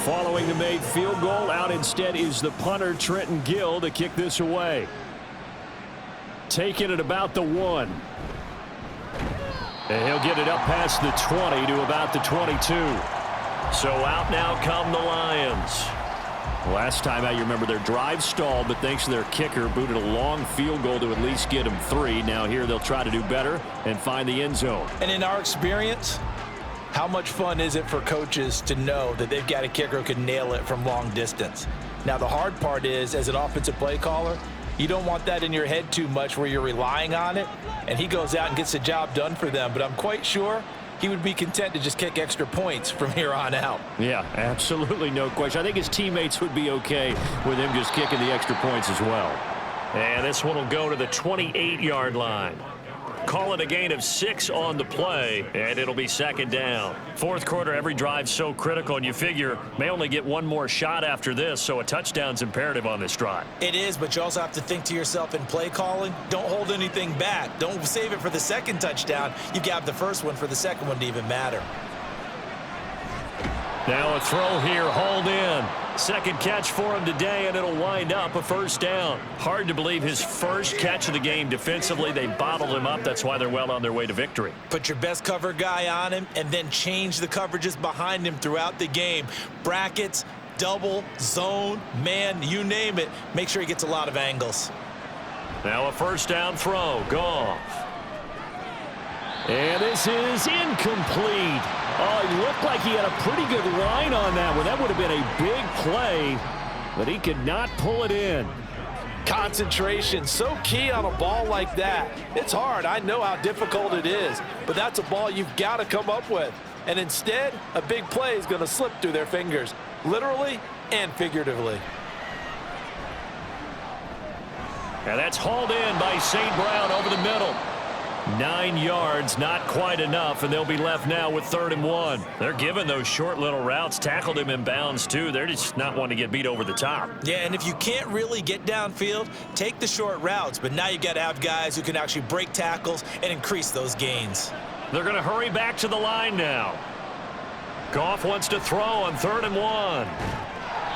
Following the made field goal, out instead is the punter, Trenton Gill, to kick this away. Taking it about the 1. And he'll get it up past the 20 to about the 22. So out now come the Lions. Last time out, you remember their drive stalled, but thanks to their kicker, booted a long field goal to at least get them 3. Now here they'll try to do better and find the end zone. And in our experience, how much fun is it for coaches to know that they've got a kicker who can nail it from long distance? Now, the hard part is, as an offensive play caller, you don't want that in your head too much where you're relying on it, and he goes out and gets the job done for them. But I'm quite sure he would be content to just kick extra points from here on out. Yeah, absolutely no question. I think his teammates would be okay with him just kicking the extra points as well. And this one will go to the 28-yard line. Call it a gain of 6 on the play, and it'll be 2nd down. 4th quarter, every drive's so critical, and you figure may only get one more shot after this, so a touchdown's imperative on this drive. It is, but you also have to think to yourself in play calling, don't hold anything back. Don't save it for the 2nd touchdown. You got the first one for the 2nd one to even matter. Now a throw here, hauled in. Second catch for him today, and it'll wind up a first down. Hard to believe his first catch of the game defensively. They bottled him up. That's why they're well on their way to victory. Put your best cover guy on him and then change the coverages behind him throughout the game. Brackets, double, zone, man, you name it. Make sure he gets a lot of angles. Now a first down throw. Goff. And this is incomplete. Oh, he looked like he had a pretty good line on that one. That would have been a big play, but he could not pull it in. Concentration, so key on a ball like that. It's hard. I know how difficult it is, but that's a ball you've got to come up with. And instead, a big play is going to slip through their fingers, literally and figuratively. And that's hauled in by St. Brown over the middle. 9 yards, not quite enough, and they'll be left now with 3rd and 1. They're giving those short little routes, tackled him in bounds too. They're just not wanting to get beat over the top. Yeah, and if you can't really get downfield, take the short routes, but now you got to have guys who can actually break tackles and increase those gains. They're going to hurry back to the line now. Goff wants to throw on 3rd and 1.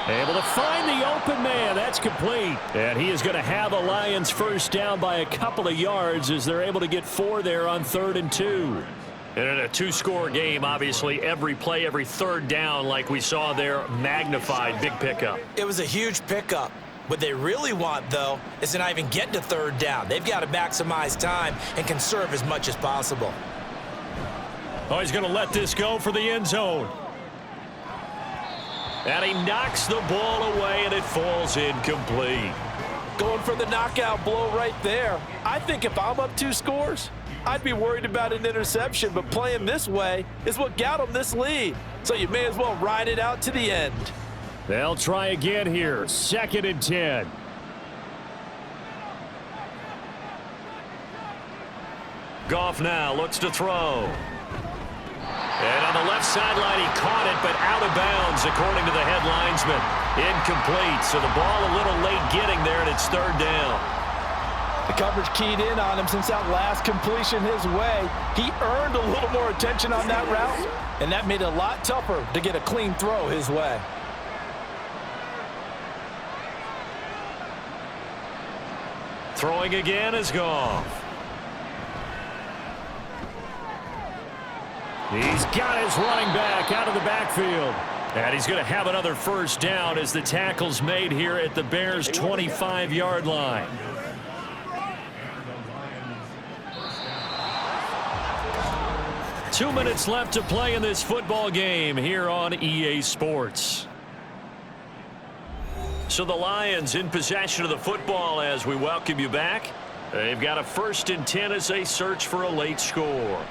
Able to find the open man. That's complete. And he is going to have a Lions first down by a couple of yards as they're able to get 4 there on 3rd and 2. And in a 2-score game, obviously, every play, every third down, like we saw there, magnified. Big pickup. It was a huge pickup. What they really want, though, is to not even get to 3rd down. They've got to maximize time and conserve as much as possible. Oh, he's going to let this go for the end zone. And he knocks the ball away, and it falls incomplete. Going for the knockout blow right there. I think if I'm up 2 scores, I'd be worried about an interception, but playing this way is what got them this lead. So you may as well ride it out to the end. They'll try again here. 2nd and 10. Goff now looks to throw. And on the left sideline, he caught it, but out of bounds, according to the head linesman. Incomplete, so the ball a little late getting there, and it's 3rd down. The coverage keyed in on him since that last completion his way. He earned a little more attention on that route, and that made it a lot tougher to get a clean throw his way. Throwing again is Goff. He's got his running back out of the backfield. And he's going to have another first down as the tackle's made here at the Bears' 25-yard line. Two minutes left to play in this football game here on EA Sports. So the Lions in possession of the football as we welcome you back. They've got a 1st and 10 as they search for a late score.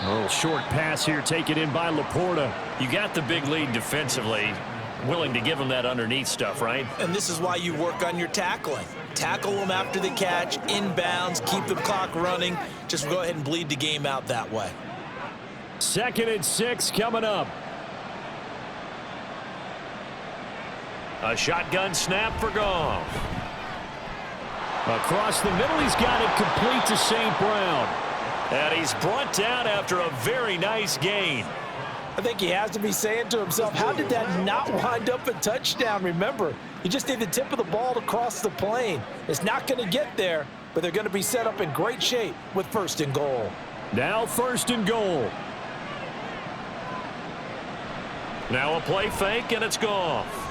A little short pass here taken in by Laporta. You got the big lead defensively. Willing to give them that underneath stuff, right? And this is why you work on your tackling. Tackle them after the catch, inbounds, keep the clock running. Just go ahead and bleed the game out that way. 2nd and 6 coming up. A shotgun snap for Goff. Across the middle, he's got it complete to St. Brown. And he's brought down after a very nice gain. I think he has to be saying to himself, how did that not wind up a touchdown? Remember, you just need the tip of the ball to cross the plane. It's not going to get there, but they're going to be set up in great shape with 1st and goal. Now 1st and goal. Now a play fake, and it's Goff.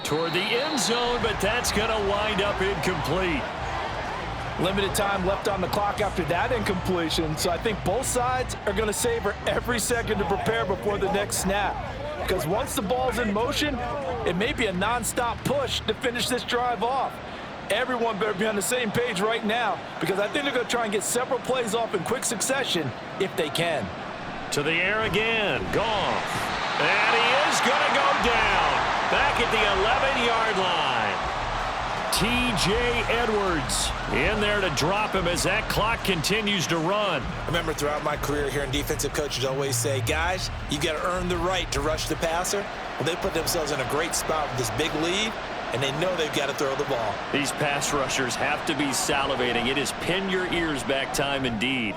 Toward the end zone, but that's going to wind up incomplete. Limited time left on the clock after that incompletion, so I think both sides are going to savor every second to prepare before the next snap. Because once the ball's in motion, it may be a non-stop push to finish this drive off. Everyone better be on the same page right now, because I think they're going to try and get several plays off in quick succession if they can. To the air again, Goff. And he is going to go down. Back at the 11-yard line. T.J. Edwards in there to drop him as that clock continues to run. I remember throughout my career here in defensive coaches always say, guys, you got to earn the right to rush the passer. Well, they put themselves in a great spot with this big lead, and they know they've got to throw the ball. These pass rushers have to be salivating. It is pin your ears back time indeed.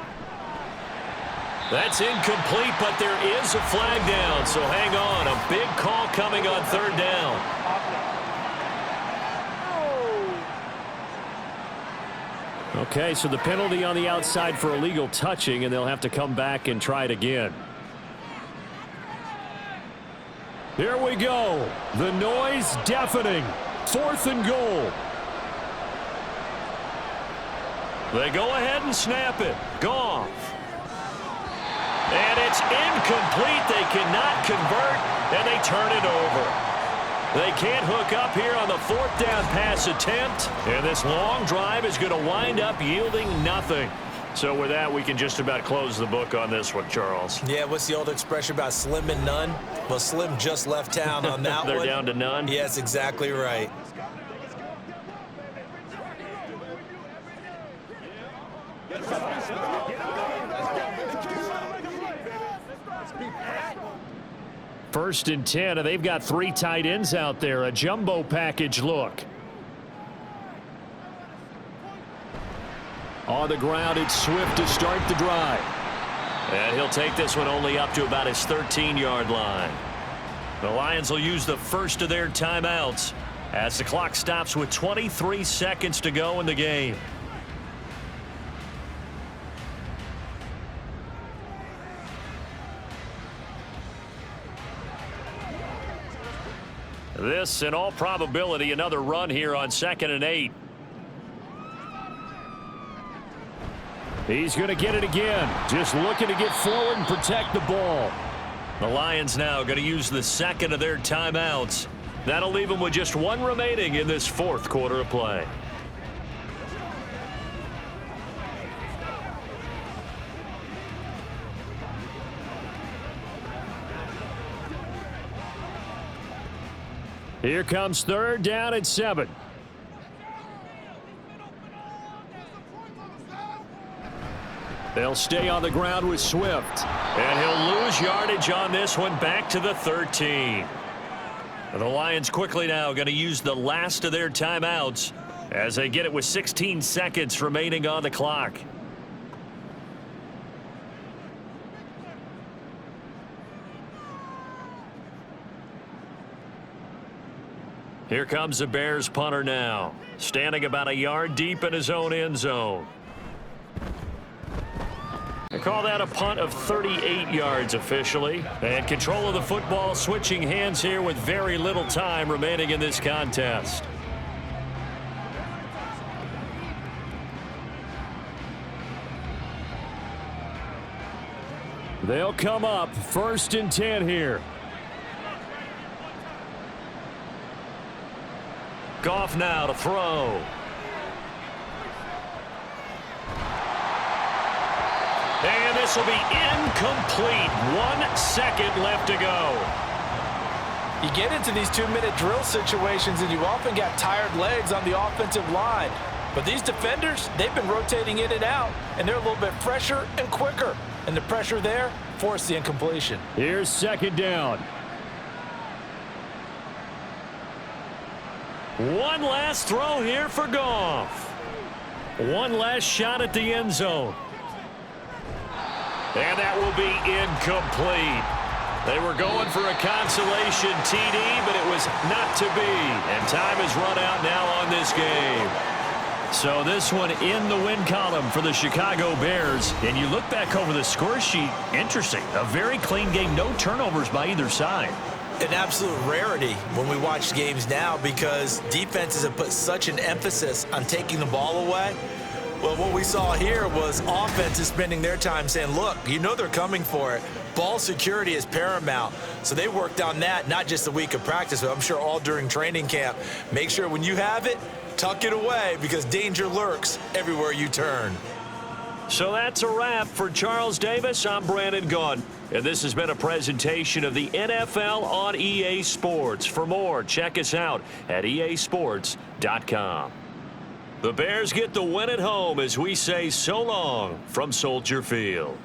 That's incomplete, but there is a flag down, so hang on. A big call coming on third down. Okay, so the penalty on the outside for illegal touching, and they'll have to come back and try it again. Here we go. The noise deafening. 4th and goal. They go ahead and snap it. Goff. And it's incomplete. They cannot convert, and they turn it over. They can't hook up here on the 4th down pass attempt, and this long drive is going to wind up yielding nothing. So with that, we can just about close the book on this one, Charles. Yeah, what's the old expression about slim and none? Well, Slim just left town on that They're one. down to none? Yes, exactly right. First and 10, and they've got 3 tight ends out there. A jumbo package look. On the ground, it's Swift to start the drive. And he'll take this one only up to about his 13-yard line. The Lions will use the first of their timeouts as the clock stops with 23 seconds to go in the game. This, in all probability, another run here on 2nd and 8. He's going to get it again. Just looking to get forward and protect the ball. The Lions now going to use the second of their timeouts. That'll leave them with just 1 remaining in this 4th quarter of play. Here comes 3rd down and 7. They'll stay on the ground with Swift. And he'll lose yardage on this one back to the 13. The Lions quickly now going to use the last of their timeouts as they get it with 16 seconds remaining on the clock. Here comes the Bears punter now, standing about a yard deep in his own end zone. They call that a punt of 38 yards officially. And control of the football switching hands here with very little time remaining in this contest. They'll come up 1st and 10 here. Goff now to throw. And this will be incomplete. 1 second left to go. You get into these 2-minute drill situations and you often got tired legs on the offensive line. But these defenders, they've been rotating in and out, and they're a little bit fresher and quicker. And the pressure there forced the incompletion. Here's 2nd down. One last throw here for Goff. One last shot at the end zone. And that will be incomplete. They were going for a consolation TD, but it was not to be. And time has run out now on this game. So this one in the win column for the Chicago Bears. And you look back over the score sheet, interesting. A very clean game, no turnovers by either side. An absolute rarity when we watch games now because defenses have put such an emphasis on taking the ball away. Well, what we saw here was offenses spending their time saying, look, you know they're coming for it. Ball security is paramount. So they worked on that, not just a week of practice, but I'm sure all during training camp. Make sure when you have it, tuck it away because danger lurks everywhere you turn. So that's a wrap for Charles Davis. I'm Brandon Gaudin, and this has been a presentation of the NFL on EA Sports. For more, check us out at easports.com. The Bears get the win at home as we say so long from Soldier Field.